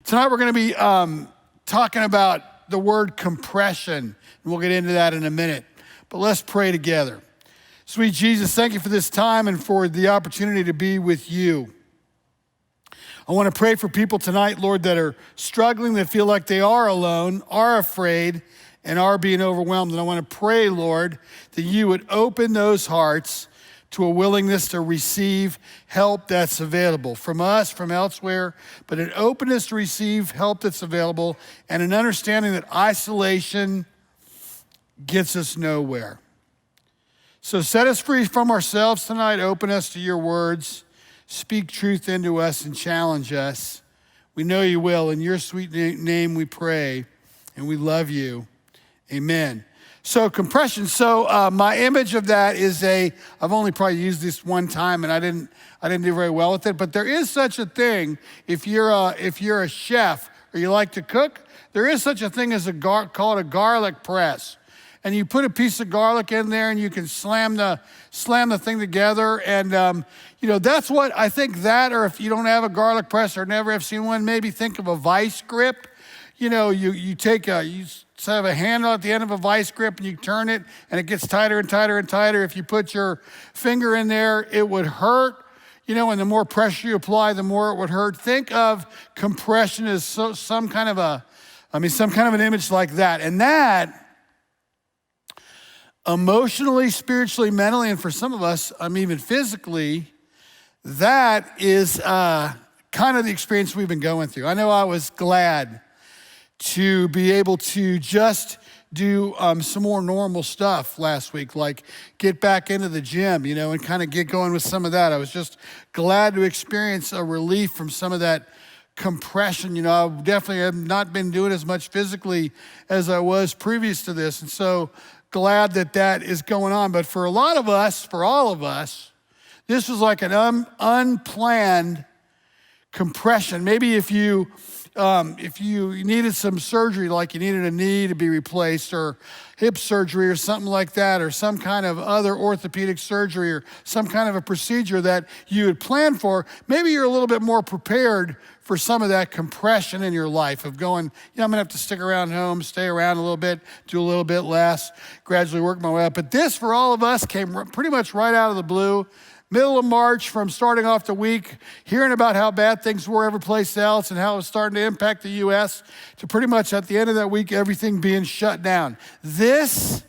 Tonight we're going to be talking about the word compression, and we'll get into that in a minute. But let's pray together. Sweet Jesus, thank you for this time and for the opportunity to be with you. I want to pray for people tonight, Lord, that are struggling, that feel like they are alone, are afraid, and are being overwhelmed. And I want to pray, Lord, that you would open those hearts to a willingness to receive help that's available from us, from elsewhere, but an openness to receive help that's available and an understanding that isolation gets us nowhere. So set us free from ourselves tonight, open us to your words, speak truth into us and challenge us. We know you will. In your sweet name we pray, and we love you. Amen. So compression, my image of that is I've only probably used this one time and I didn't do very well with it, but there is such a thing, if you're a chef or you like to cook, there is such a thing as called a garlic press. And you put a piece of garlic in there and you can slam the thing together. And, that's what I think that, or if you don't have a garlic press or never have seen one, maybe think of a vice grip. You have a handle at the end of a vice grip and you turn it and it gets tighter and tighter and tighter. If you put your finger in there, it would hurt. And the more pressure you apply, the more it would hurt. Think of compression as some kind of an image like that. And that, emotionally, spiritually, mentally, and for some of us, even physically, that is kind of the experience we've been going through. I know I was glad to be able to just do some more normal stuff last week, like get back into the gym, and kind of get going with some of that. I was just glad to experience a relief from some of that compression. I definitely have not been doing as much physically as I was previous to this, and so glad that is going on. But for all of us, this was like an unplanned compression. Maybe if you needed some surgery, like you needed a knee to be replaced or hip surgery or something like that, or some kind of other orthopedic surgery or some kind of a procedure that you had planned for, maybe you're a little bit more prepared for some of that compression in your life of going, I'm gonna have to stick around home, stay around a little bit, do a little bit less, gradually work my way up. But this, for all of us, came pretty much right out of the blue. Middle of March, from starting off the week, hearing about how bad things were every place else and how it was starting to impact the U.S., to pretty much at the end of that week, everything being shut down. This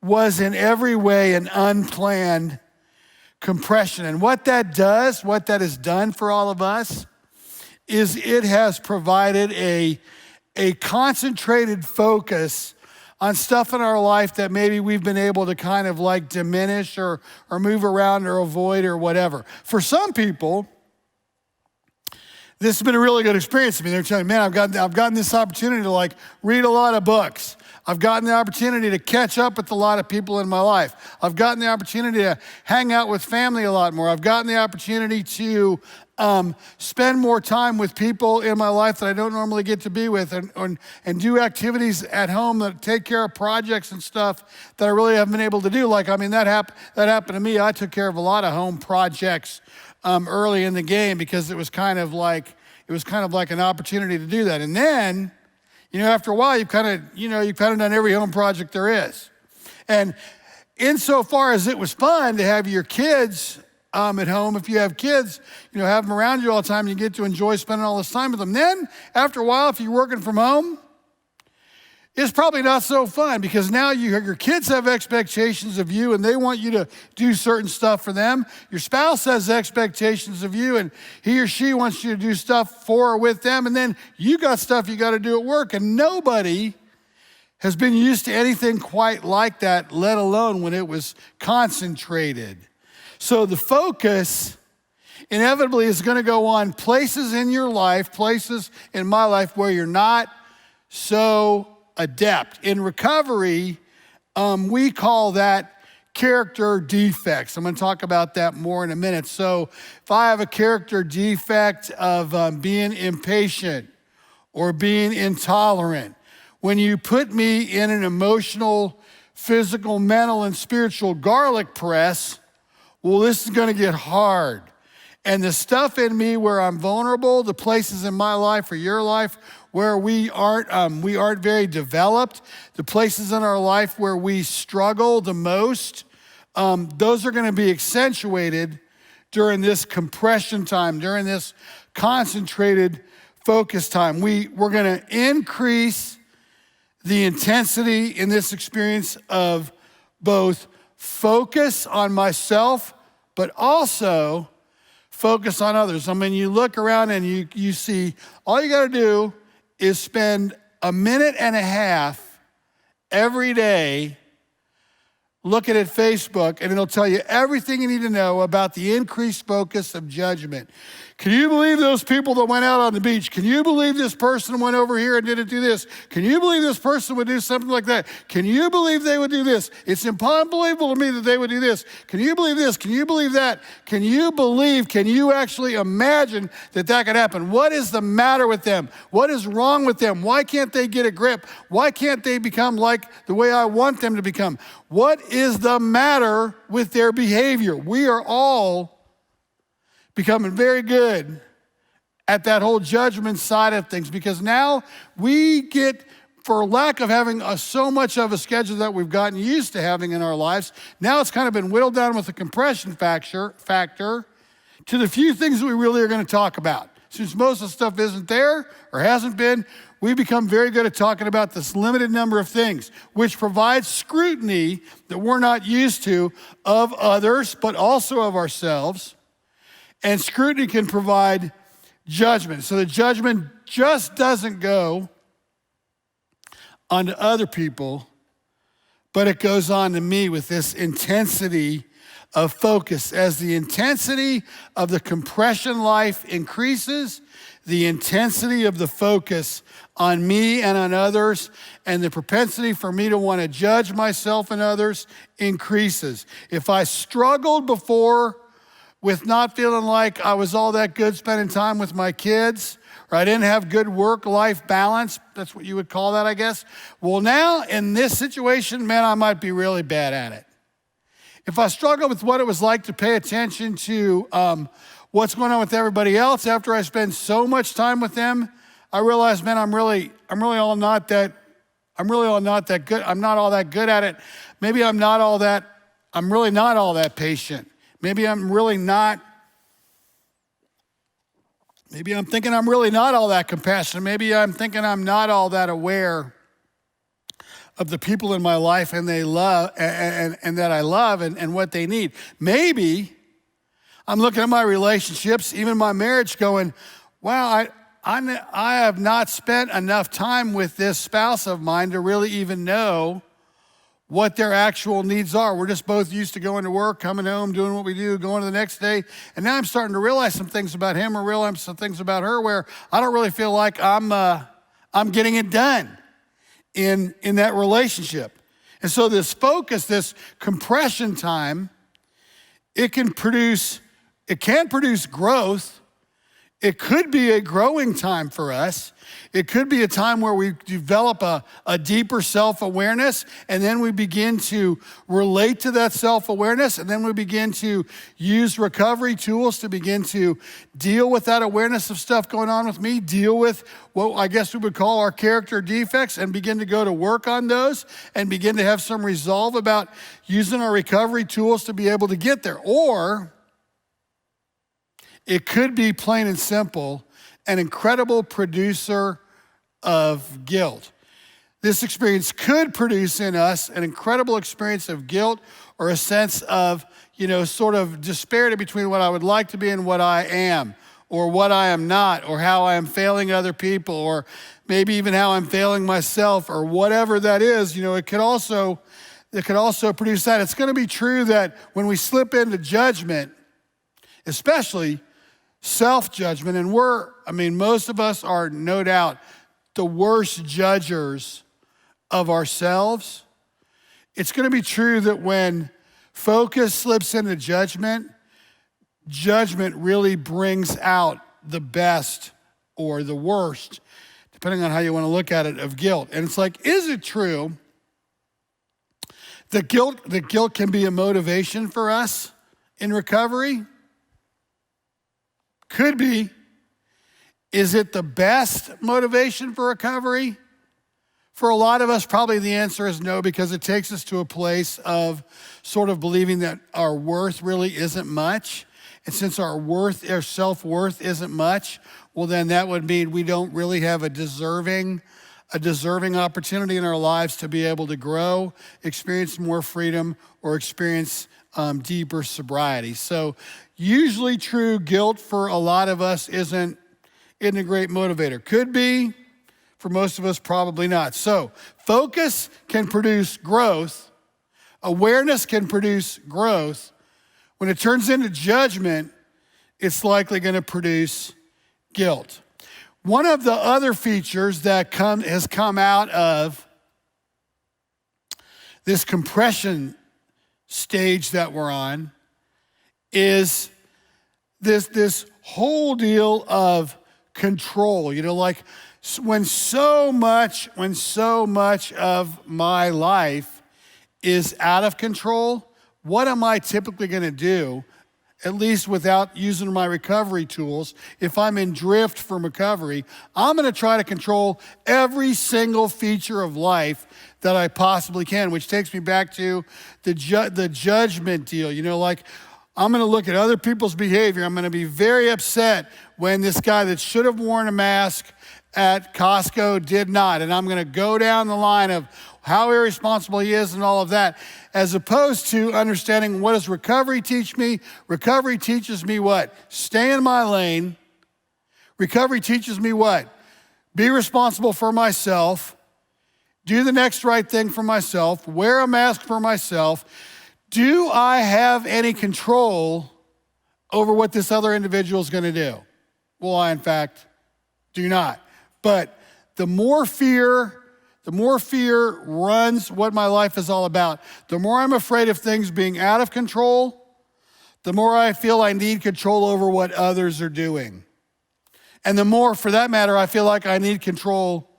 was in every way an unplanned compression. And what that has done for all of us, is it has provided a concentrated focus on stuff in our life that maybe we've been able to kind of like diminish or move around or avoid or whatever. For some people, this has been a really good experience. They're telling me, man, I've gotten this opportunity to like read a lot of books. I've gotten the opportunity to catch up with a lot of people in my life. I've gotten the opportunity to hang out with family a lot more. I've gotten the opportunity to spend more time with people in my life that I don't normally get to be with and do activities at home that take care of projects and stuff that I really haven't been able to do. That happened to me. I took care of a lot of home projects early in the game because it was kind of like an opportunity to do that. And then, after a while, you've kind of done every home project there is. And insofar as it was fun to have your kids at home, if you have kids, have them around you all the time, you get to enjoy spending all this time with them. Then, after a while, if you're working from home, it's probably not so fun because now your kids have expectations of you and they want you to do certain stuff for them. Your spouse has expectations of you and he or she wants you to do stuff for or with them. And then you got stuff you got to do at work, and nobody has been used to anything quite like that, let alone when it was concentrated. So the focus inevitably is going to go on places in your life, places in my life where you're not so adept. In recovery, we call that character defects. I'm going to talk about that more in a minute. So if I have a character defect of being impatient or being intolerant, when you put me in an emotional, physical, mental, and spiritual garlic press, well, this is going to get hard. And the stuff in me where I'm vulnerable, the places in my life or your life where we aren't very developed, the places in our life where we struggle the most, those are going to be accentuated during this compression time, during this concentrated focus time. We're going to increase the intensity in this experience of both focus on myself, but also focus on others. I mean, you look around and you see, all you got to do is spend a minute and a half every day looking at Facebook, and it'll tell you everything you need to know about the increased focus of judgment. Can you believe those people that went out on the beach? Can you believe this person went over here and didn't do this? Can you believe this person would do something like that? Can you believe they would do this? It's unbelievable to me that they would do this. Can you believe this? Can you believe that? Can you actually imagine that could happen? What is the matter with them? What is wrong with them? Why can't they get a grip? Why can't they become like the way I want them to become? What is the matter with their behavior? We are all becoming very good at that whole judgment side of things, because now we get, for lack of having so much of a schedule that we've gotten used to having in our lives, now it's kind of been whittled down with the compression factor to the few things that we really are going to talk about. Since most of the stuff isn't there or hasn't been, we become very good at talking about this limited number of things, which provides scrutiny that we're not used to of others, but also of ourselves. And scrutiny can provide judgment. So the judgment just doesn't go onto other people, but it goes on to me with this intensity of focus. As the intensity of the compression life increases, the intensity of the focus on me and on others, and the propensity for me to want to judge myself and others increases. If I struggled before with not feeling like I was all that good spending time with my kids, or I didn't have good work-life balance, that's what you would call that, I guess. Well, now in this situation, man, I might be really bad at it. If I struggle with what it was like to pay attention to what's going on with everybody else after I spend so much time with them, I realize, man, I'm really all not that good. I'm not all that good at it. Maybe I'm really not all that patient. Maybe I'm thinking I'm really not all that compassionate. Maybe I'm thinking I'm not all that aware of the people in my life and they love and that I love and what they need. Maybe I'm looking at my relationships, even my marriage, going, wow, I have not spent enough time with this spouse of mine to really even know what their actual needs are. We're just both used to going to work, coming home, doing what we do, going to the next day. And now I'm starting to realize some things about him or realize some things about her where I don't really feel like I'm getting it done in that relationship. And so this focus, this compression time, it can produce growth. It could be a growing time for us. It could be a time where we develop a deeper self-awareness, and then we begin to relate to that self-awareness, and then we begin to use recovery tools to begin to deal with that awareness of stuff going on with me, deal with what I guess we would call our character defects, and begin to go to work on those, and begin to have some resolve about using our recovery tools to be able to get there. Or it could be plain and simple, an incredible producer of guilt. This experience could produce in us an incredible experience of guilt or a sense of, sort of disparity between what I would like to be and what I am, or what I am not, or how I am failing other people, or maybe even how I'm failing myself, or whatever that is. It could also produce that. It's going to be true that when we slip into judgment, especially self-judgment, and most of us are no doubt the worst judgers of ourselves. It's going to be true that when focus slips into judgment, judgment really brings out the best or the worst, depending on how you want to look at it, of guilt. And it's like, is it true that guilt can be a motivation for us in recovery? Could be. Is it the best motivation for recovery? For a lot of us, probably the answer is no, because it takes us to a place of sort of believing that our worth really isn't much. And since our self-worth isn't much, well, then that would mean we don't really have a deserving opportunity in our lives to be able to grow, experience more freedom, or experience deeper sobriety. So usually true, guilt for a lot of us isn't a great motivator. Could be. For most of us, probably not. So focus can produce growth. Awareness can produce growth. When it turns into judgment, it's likely going to produce guilt. One of the other features that has come out of this compression stage that we're on is this whole deal of control. Like when so much of my life is out of control, what am I typically going to do, at least without using my recovery tools? If I'm in drift from recovery, I'm going to try to control every single feature of life that I possibly can, which takes me back to the judgment deal. Like I'm going to look at other people's behavior. I'm going to be very upset when this guy that should have worn a mask at Costco did not. And I'm going to go down the line of how irresponsible he is and all of that, as opposed to understanding, what does recovery teach me? Recovery teaches me what? Stay in my lane. Recovery teaches me what? Be responsible for myself. Do the next right thing for myself. Wear a mask for myself. Do I have any control over what this other individual is going to do? Well, I, in fact, do not. But the more fear runs what my life is all about, the more I'm afraid of things being out of control, the more I feel I need control over what others are doing. And the more, for that matter, I feel like I need control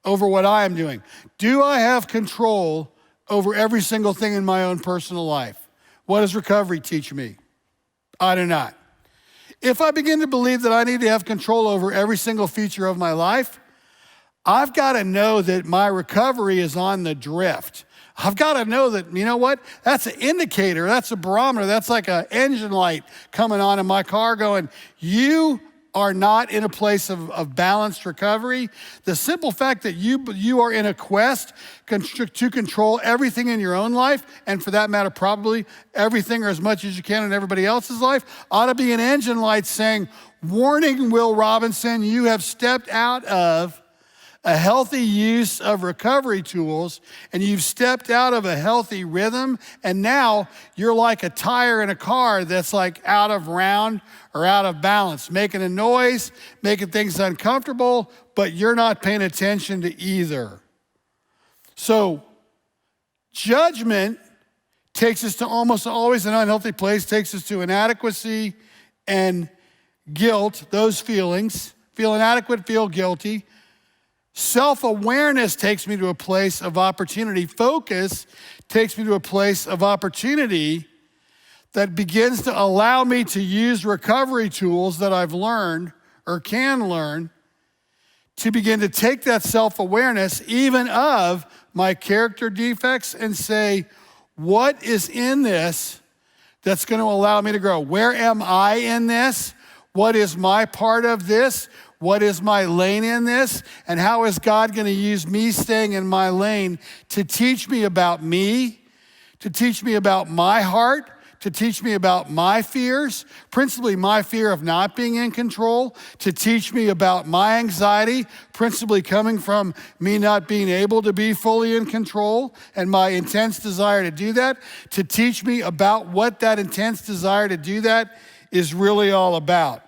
over what I am doing. Do I have control over every single thing in my own personal life? What does recovery teach me? I do not. If I begin to believe that I need to have control over every single feature of my life, I've got to know that my recovery is on the drift. I've got to know that, that's an indicator, that's a barometer, that's like an engine light coming on in my car going, you are not in a place of balanced recovery. The simple fact that you are in a quest to control everything in your own life, and for that matter, probably everything or as much as you can in everybody else's life, ought to be an engine light saying, warning, Will Robinson, you have stepped out of a healthy use of recovery tools, and you've stepped out of a healthy rhythm, and now you're like a tire in a car that's like out of round or out of balance, making a noise, making things uncomfortable, but you're not paying attention to either. So judgment takes us to almost always an unhealthy place, takes us to inadequacy and guilt, those feelings. Feel inadequate, feel guilty. Self-awareness takes me to a place of opportunity. Focus takes me to a place of opportunity that begins to allow me to use recovery tools that I've learned or can learn to begin to take that self-awareness, even of my character defects, and say, what is in this that's going to allow me to grow? Where am I in this? What is my part of this? What is my lane in this? And how is God going to use me staying in my lane to teach me about me, to teach me about my heart, to teach me about my fears, principally my fear of not being in control, to teach me about my anxiety, principally coming from me not being able to be fully in control and my intense desire to do that, to teach me about what that intense desire to do that is really all about.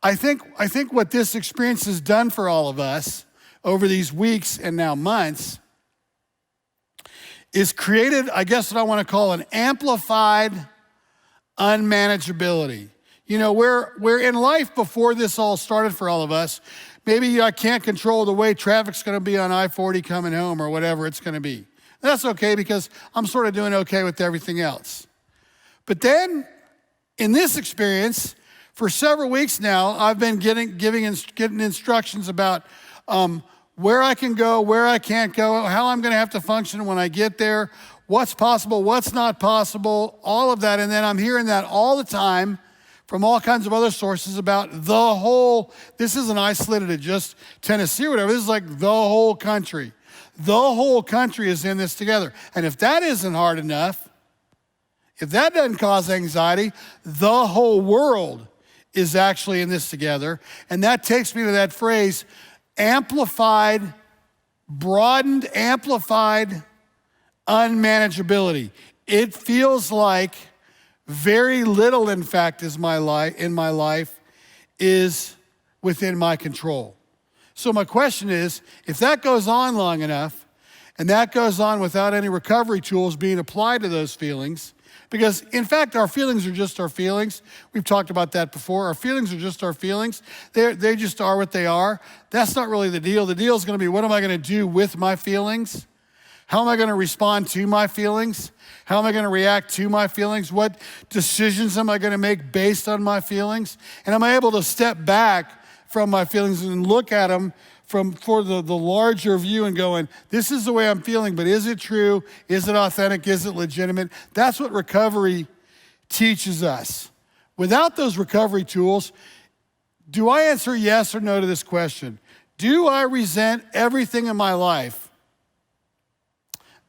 I think what this experience has done for all of us over these weeks and now months is created, I guess what I want to call an amplified unmanageability. Where in life before this all started for all of us, maybe I can't control the way traffic's going to be on I-40 coming home or whatever it's going to be. That's okay because I'm sort of doing okay with everything else. But then in this experience, For several weeks now, I've been getting instructions about where I can go, where I can't go, how I'm going to have to function when I get there, what's possible, what's not possible, all of that. And then I'm hearing that all the time from all kinds of other sources about the whole, this isn't isolated to just Tennessee or whatever, this is like the whole country. The whole country is in this together. And if that isn't hard enough, if that doesn't cause anxiety, the whole world is actually in this together. And that takes me to that phrase, amplified, broadened, amplified unmanageability. It feels like very little, in fact, in my life is within my control. So my question is, if that goes on long enough, and that goes on without any recovery tools being applied to those feelings, because in fact, our feelings are just our feelings. We've talked about that before. Our feelings are just our feelings. They just are what they are. That's not really the deal. The deal is going to be, what am I going to do with my feelings? How am I going to respond to my feelings? How am I going to react to my feelings? What decisions am I going to make based on my feelings? And am I able to step back from my feelings and look at them for the larger view and going, this is the way I'm feeling, but is it true? Is it authentic? Is it legitimate? That's what recovery teaches us. Without those recovery tools, do I answer yes or no to this question? Do I resent everything in my life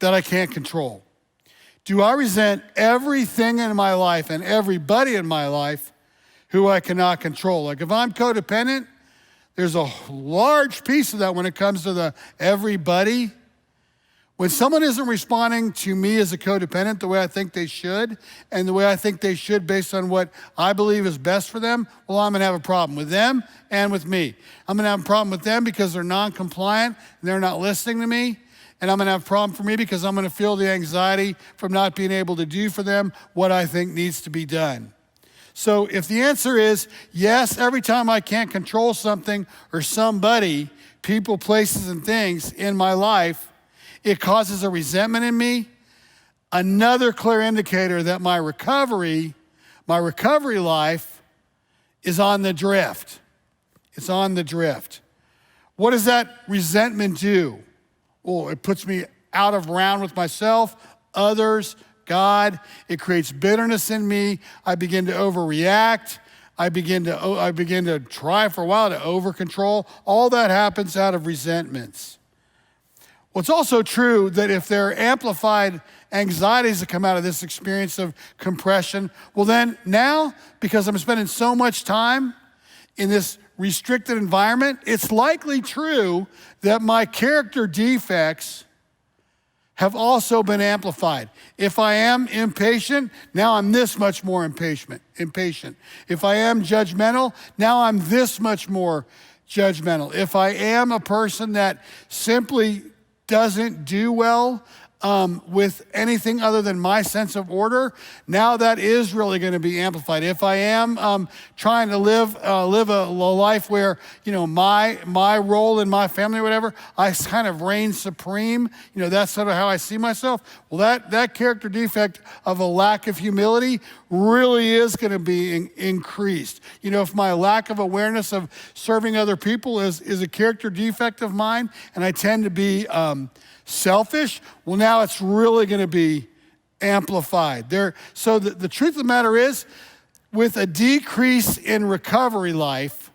that I can't control? Do I resent everything in my life and everybody in my life who I cannot control? Like if I'm codependent, there's a large piece of that when it comes to the everybody. When someone isn't responding to me as a codependent the way I think they should, and the way I think they should based on what I believe is best for them, well, I'm gonna have a problem with them and with me. I'm gonna have a problem with them because they're non-compliant and they're not listening to me. And I'm gonna have a problem for me because I'm gonna feel the anxiety from not being able to do for them what I think needs to be done. So if the answer is yes, every time I can't control something or somebody, people, places, and things in my life, it causes a resentment in me, another clear indicator that my recovery life is on the drift. It's on the drift. What does that resentment do? Well, it puts me out of round with myself, others, God. It creates bitterness in me. I begin to overreact. I begin to try for a while to over-control. All that happens out of resentments. Well, it's also true that if there are amplified anxieties that come out of this experience of compression, well then now, because I'm spending so much time in this restricted environment, it's likely true that my character defects have also been amplified. If I am impatient, now I'm this much more impatient. If I am judgmental, now I'm this much more judgmental. If I am a person that simply doesn't do well with anything other than my sense of order, now that is really going to be amplified. If I am trying to live a life where, my role in my family or whatever, I kind of reign supreme, that's sort of how I see myself, well, that character defect of a lack of humility really is going to be increased. If my lack of awareness of serving other people is a character defect of mine, and I tend to be selfish, well, now it's really going to be amplified. So the truth of the matter is, with a decrease in recovery life,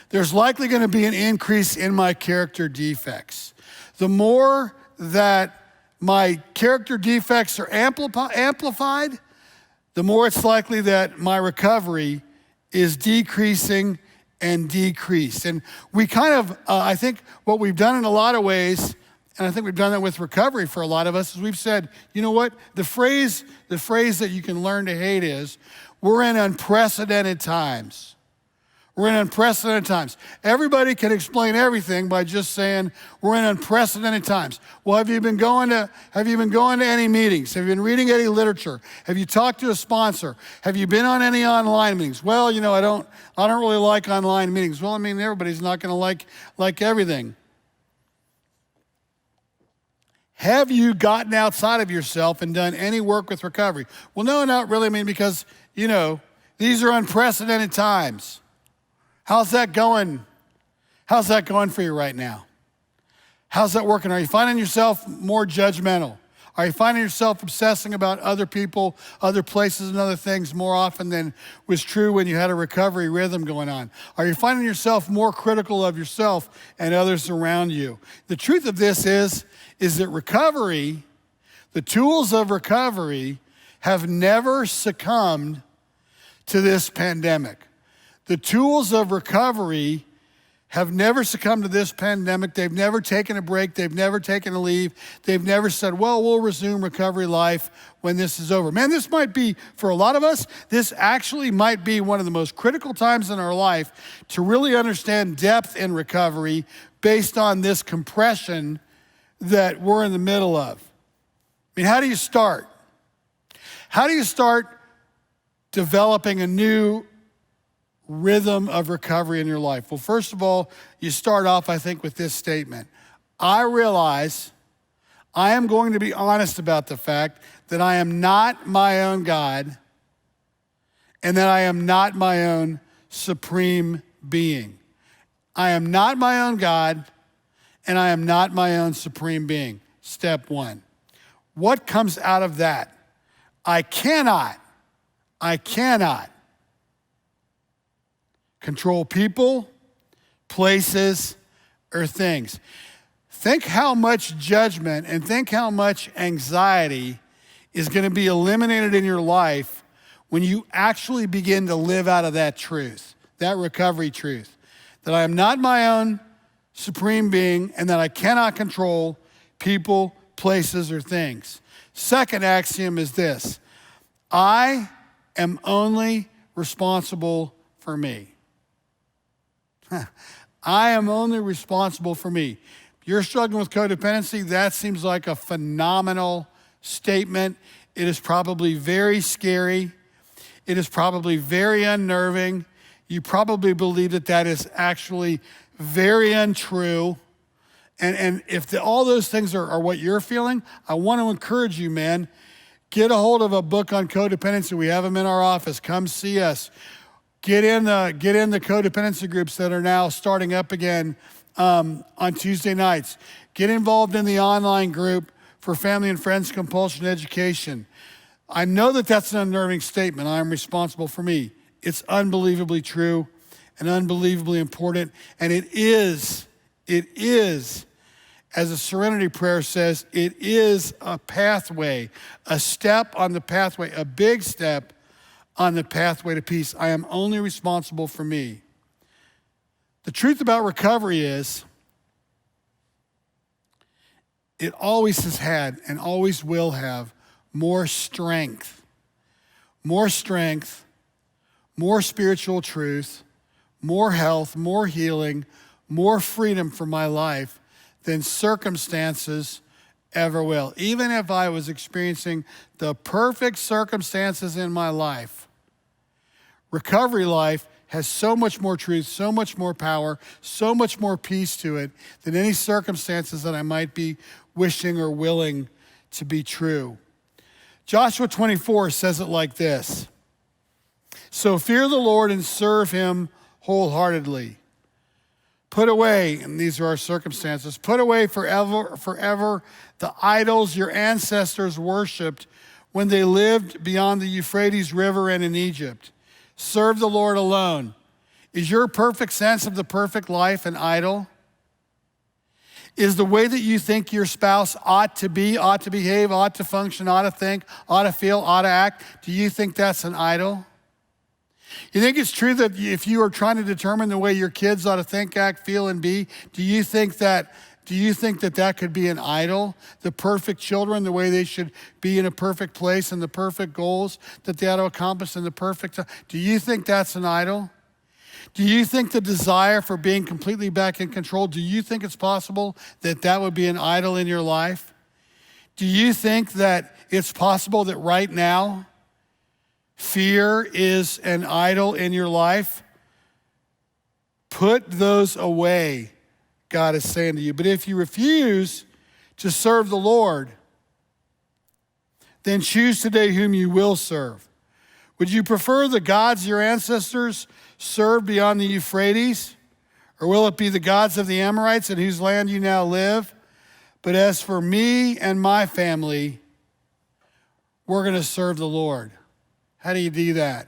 there's likely going to be an increase in my character defects. The more that my character defects are amplified, the more it's likely that my recovery is decreasing and decreased. And we kind of, I think what we've done in a lot of ways, and I think we've done that with recovery for a lot of us, is we've said, you know what, the phrase that you can learn to hate is, we're in unprecedented times. We're in unprecedented times. Everybody can explain everything by just saying we're in unprecedented times. Well, have you been going to any meetings? Have you been reading any literature? Have you talked to a sponsor? Have you been on any online meetings? Well, I don't really like online meetings. Well, everybody's not going to like everything. Have you gotten outside of yourself and done any work with recovery? Well, no, not really. Because These are unprecedented times. How's that going? How's that going for you right now? How's that working? Are you finding yourself more judgmental? Are you finding yourself obsessing about other people, other places, and other things more often than was true when you had a recovery rhythm going on? Are you finding yourself more critical of yourself and others around you? The truth of this is that recovery, the tools of recovery, have never succumbed to this pandemic. The tools of recovery have never succumbed to this pandemic. They've never taken a break. They've never taken a leave. They've never said, well, we'll resume recovery life when this is over. Man, this might be, for a lot of us, this actually might be one of the most critical times in our life to really understand depth in recovery based on this compression that we're in the middle of. I mean, how do you start? How do you start developing a new rhythm of recovery in your life? Well, first of all, you start off, I think, with this statement. I realize I am going to be honest about the fact that I am not my own God and that I am not my own supreme being. I am not my own God and I am not my own supreme being. Step one. What comes out of that? I cannot control people, places, or things. Think how much judgment and think how much anxiety is going to be eliminated in your life when you actually begin to live out of that truth, that recovery truth, that I am not my own supreme being and that I cannot control people, places, or things. Second axiom is this: I am only responsible for me. I am only responsible for me. You're struggling with codependency, that seems like a phenomenal statement. It is probably very scary. It is probably very unnerving. You probably believe that that is actually very untrue. And if all those things are what you're feeling, I want to encourage you, man, get a hold of a book on codependency. We have them in our office. Come see us. Get in the codependency groups that are now starting up again on Tuesday nights. Get involved in the online group for family and friends compulsion education. I know that that's an unnerving statement. I am responsible for me. It's unbelievably true and unbelievably important. And it is, as a serenity prayer says, it is a pathway, a step on the pathway, a big step on the pathway to peace. I am only responsible for me. The truth about recovery is it always has had and always will have more strength, more spiritual truth, more health, more healing, more freedom for my life than circumstances ever will. Even if I was experiencing the perfect circumstances in my life, recovery life has so much more truth, so much more power, so much more peace to it than any circumstances that I might be wishing or willing to be true. Joshua 24 says it like this: so fear the Lord and serve him wholeheartedly. Put away, and these are our circumstances, put away forever the idols your ancestors worshiped when they lived beyond the Euphrates River and in Egypt. Serve the Lord alone. Is your perfect sense of the perfect life an idol? Is the way that you think your spouse ought to be, ought to behave, ought to function, ought to think, ought to feel, ought to act, do you think that's an idol? You think it's true that if you are trying to determine the way your kids ought to think, act, feel, and be, do you think that could be an idol? The perfect children, the way they should be in a perfect place and the perfect goals that they ought to accomplish in the perfect time. Do you think that's an idol? Do you think the desire for being completely back in control, do you think it's possible that that would be an idol in your life? Do you think that it's possible that right now fear is an idol in your life? Put those away, God is saying to you. But if you refuse to serve the Lord, then choose today whom you will serve. Would you prefer the gods your ancestors served beyond the Euphrates? Or will it be the gods of the Amorites in whose land you now live? But as for me and my family, we're going to serve the Lord. How do you do that?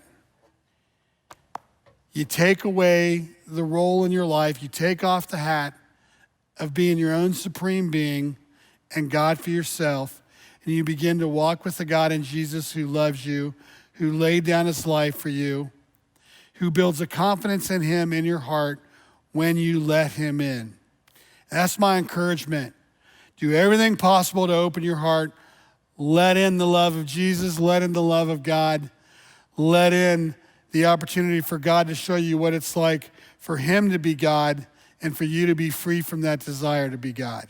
You take away the role in your life. You take off the hat of being your own supreme being and God for yourself. And you begin to walk with the God in Jesus who loves you, who laid down his life for you, who builds a confidence in him in your heart when you let him in. That's my encouragement. Do everything possible to open your heart. Let in the love of Jesus. Let in the love of God. Let in the opportunity for God to show you what it's like for him to be God and for you to be free from that desire to be God.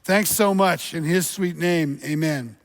Thanks so much. In his sweet name, amen.